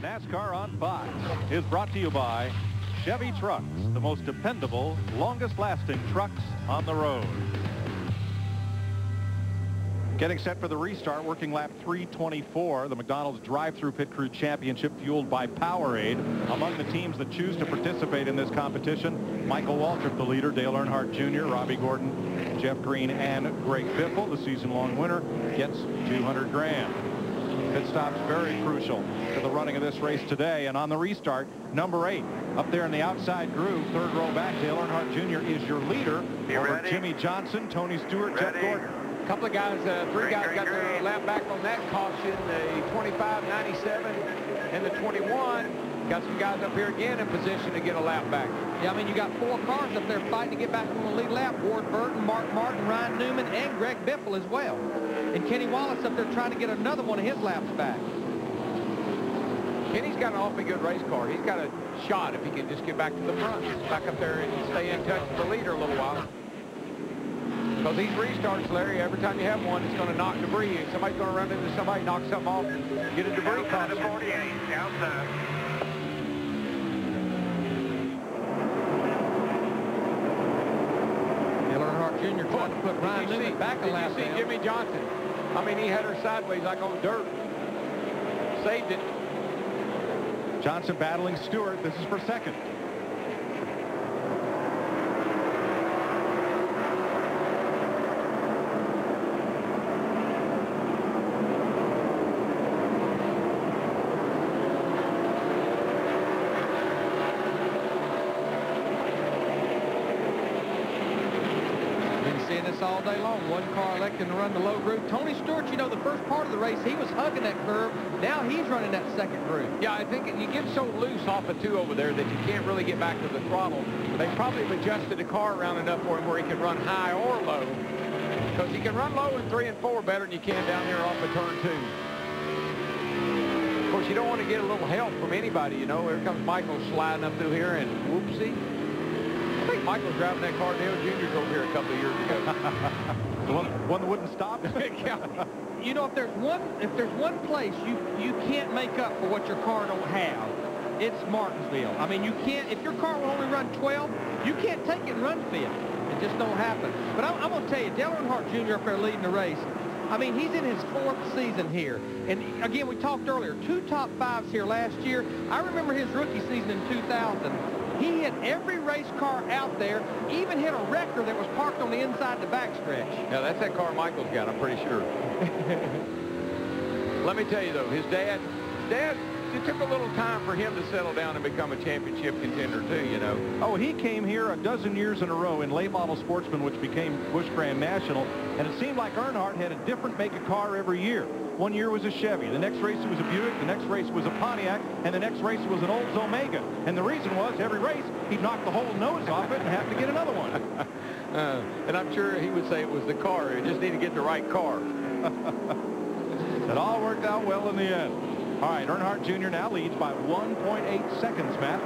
NASCAR on Fox is brought to you by Chevy Trucks, the most dependable, longest-lasting trucks on the road. Getting set for the restart, working lap 324, the McDonald's drive-through pit crew championship fueled by Powerade. Among the teams that choose to participate in this competition, Michael Waltrip, the leader, Dale Earnhardt Jr., Robbie Gordon, Jeff Green, and Greg Biffle. The season-long winner gets $200,000. Pit stops very crucial to the running of this race today. And on the restart, number 8, up there in the outside groove, third row back, Dale Earnhardt Jr. is your leader over Jimmy Johnson, Tony Stewart, Jeff Gordon. A couple of guys, 3 guys got their lap back on that caution, the 25, 97, and the 21. Got some guys up here again in position to get a lap back. Yeah, I mean, you got 4 cars up there fighting to get back on the lead lap. Ward Burton, Mark Martin, Ryan Newman, and Greg Biffle as well. And Kenny Wallace up there trying to get another one of his laps back. Kenny's got an awfully good race car. He's got a shot if he can just get back to the front, back up there and stay in touch with the leader a little while. Because these restarts, Larry, every time you have one, it's going to knock debris. Somebody's going to run into somebody, knock something off, and get a debris caution. 48, outside. Dale Earnhardt Jr. trying to put Ryan Newman back a lap down. Did you see Jimmy Johnson? I mean, he had her sideways like on dirt. Saved it. Johnson battling Stewart. This is for second. This all day long. One car electing to run the low groove. Tony Stewart, you know, the first part of the race, he was hugging that curve. Now he's running that second groove. Yeah, I think you get so loose off of 2 over there that you can't really get back to the throttle. They probably have adjusted the car around enough for him where he can run high or low. Because he can run low in 3 and 4 better than you can down here off of turn 2. Of course, you don't want to get a little help from anybody, you know. Here comes Michael sliding up through here, and whoopsie. I think Michael was driving that car. Dale Jr.'s over here a couple of years ago. The one that wouldn't stop. You know, if there's one place you can't make up for what your car don't have, it's Martinsville. I mean, you can't. If your car will only run 12, you can't take it and run 5. It just don't happen. But I'm going to tell you, Dale Earnhardt Jr. up there leading the race. I mean, he's in his 4th season here. And again, we talked earlier, 2 top 5s here last year. I remember his rookie season in 2000. He hit every race car out there, even hit a wrecker that was parked on the inside the backstretch. Yeah, that's that car Michael's got, I'm pretty sure. Let me tell you, though, his dad, it took a little time for him to settle down and become a championship contender, too, you know. Oh, he came here a dozen years in a row in late model sportsman, which became Busch Grand National, and it seemed like Earnhardt had a different make of car every year. One year was a Chevy, the next race it was a Buick, the next race was a Pontiac, and the next race was an Olds Omega. And the reason was every race he'd knock the whole nose off it and have to get another one. And I'm sure he would say it was the car. He just needed to get the right car. It all worked out well in the end. All right, Earnhardt Jr. now leads by 1.8 seconds, Matt.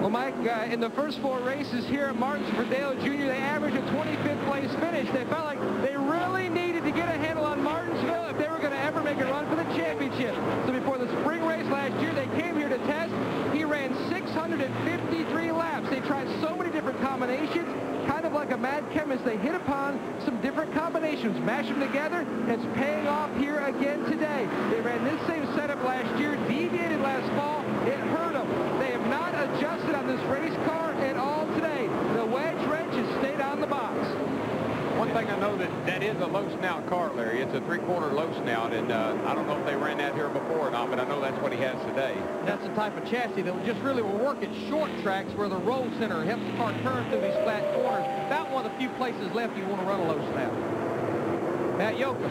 Well, Mike, in the first 4 races here at Martinsville for Dale Jr., they averaged a 25th place finish. They felt like they really needed to get a handle on Martinsville if they were going to ever make a run for the championship. So before the spring race last year, they came here to test. He ran 653 laps. They tried so many different combinations. Kind of like a mad chemist, they hit upon some different combinations, mash them together, and it's paying off here again today. They ran this same setup last year, deviated last fall. It hurt them. They have not adjusted on this race car at all today. The wedge wrench has stayed on the box. One thing I know that is a low snout car, Larry. It's a 3/4 low snout, and I don't know if they ran that here before or not, but I know that's what he has today. That's the type of chassis that just really will work at short tracks where the roll center helps the car turn through these flat corners. About one of the few places left you want to run a low snout. Matt Yoakum.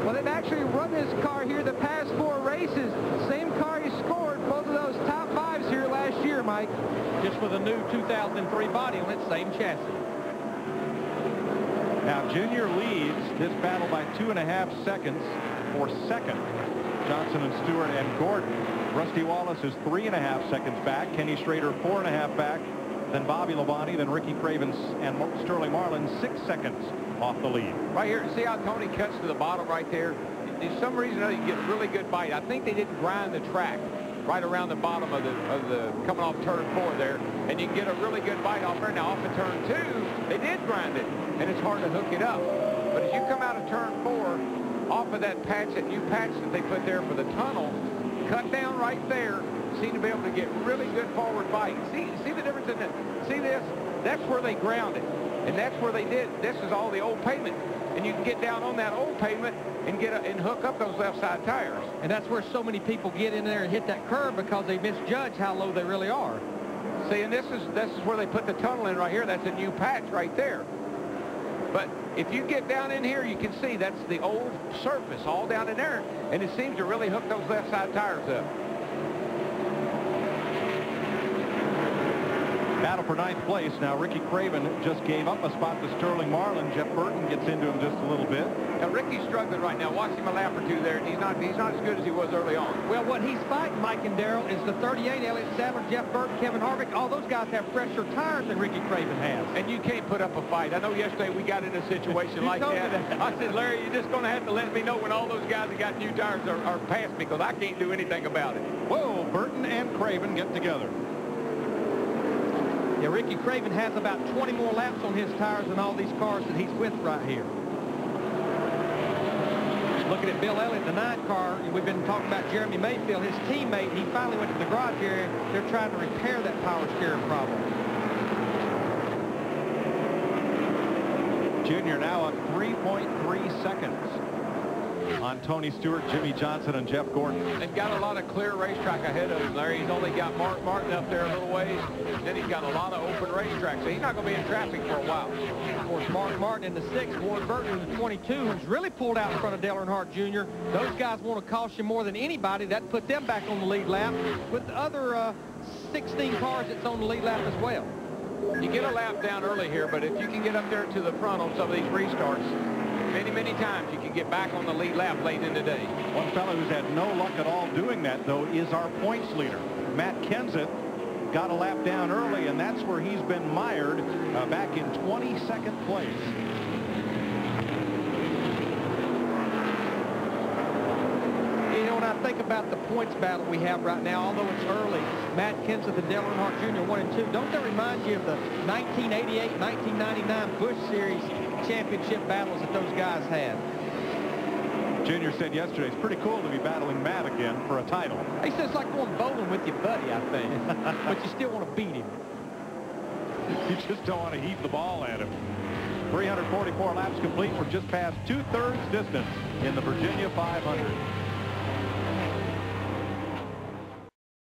Well, they've actually run this car here the past 4 races. Same car he scored both of those top 5s here last year, Mike. Just with a new 2003 body on its same chassis. Now, Junior leads this battle by 2.5 seconds for second. Johnson and Stewart and Gordon. Rusty Wallace is 3.5 seconds back. Kenny Schrader 4.5 back. Then Bobby Labonte, then Ricky Cravens and Sterling Marlin 6 seconds off the lead. Right here, see how Tony cuts to the bottom right there? For some reason or other, you get a really good bite. I think they didn't grind the track right around the bottom of the coming off turn 4 there, and you can get a really good bite off there. Now off of turn 2, they did grind it, and it's hard to hook it up. But as you come out of turn 4, off of that patch, that new patch that they put there for the tunnel, cut down right there, seem to be able to get really good forward bite. See the difference in it? See this? That's where they ground it, and that's where they did. This is all the old pavement, and you can get down on that old pavement and and hook up those left side tires. And that's where so many people get in there and hit that curb because they misjudge how low they really are. See, and this is where they put the tunnel in right here. That's a new patch right there. But if you get down in here, you can see that's the old surface all down in there, and it seems to really hook those left side tires up. Battle for 9th place. Now Ricky Craven just gave up a spot to Sterling Marlin. Jeff Burton gets into him just a little bit. Now Ricky's struggling right now. Watch him a lap or two there, and he's not as good as he was early on. Well, what he's fighting, Mike and Darrell, is the 38, Elliott Sadler, Jeff Burton, Kevin Harvick. All those guys have fresher tires than Ricky Craven has. And you can't put up a fight. I know yesterday we got in a situation like that. I said, Larry, you're just going to have to let me know when all those guys that got new tires are past me, because I can't do anything about it. Whoa, Burton and Craven get together. Yeah, Ricky Craven has about 20 more laps on his tires than all these cars that he's with right here. Looking at Bill Elliott, the 9 car, we've been talking about Jeremy Mayfield, his teammate. He finally went to the garage area. They're trying to repair that power steering problem. Junior now up 3.3 seconds on Tony Stewart, Jimmy Johnson, and Jeff Gordon. They've got a lot of clear racetrack ahead of him, Larry. He's only got Mark Martin up there a little ways. Then he's got a lot of open racetrack, so he's not going to be in traffic for a while. Of course, Mark Martin in the 6, Ward Burton in the 22, who's really pulled out in front of Dale Earnhardt Jr. Those guys want to caution more than anybody. That put them back on the lead lap with the other 16 cars that's on the lead lap as well. You get a lap down early here, but if you can get up there to the front on some of these restarts, many times you can get back on the lead lap late in the day. One fellow who's had no luck at all doing that, though, is our points leader. Matt Kenseth got a lap down early, and that's where he's been mired back in 22nd place. You know, when I think about the points battle we have right now, although it's early, Matt Kenseth and Dale Earnhardt Jr. 1 and 2, don't that remind you of the 1988, 1999 Busch Series championship battles that those guys had? Junior said yesterday it's pretty cool to be battling Matt again for a title. He says it's like going bowling with your buddy, I think. But you still want to beat him. You just don't want to heave the ball at him. 344 laps complete. We're just past 2/3 distance in the Virginia 500.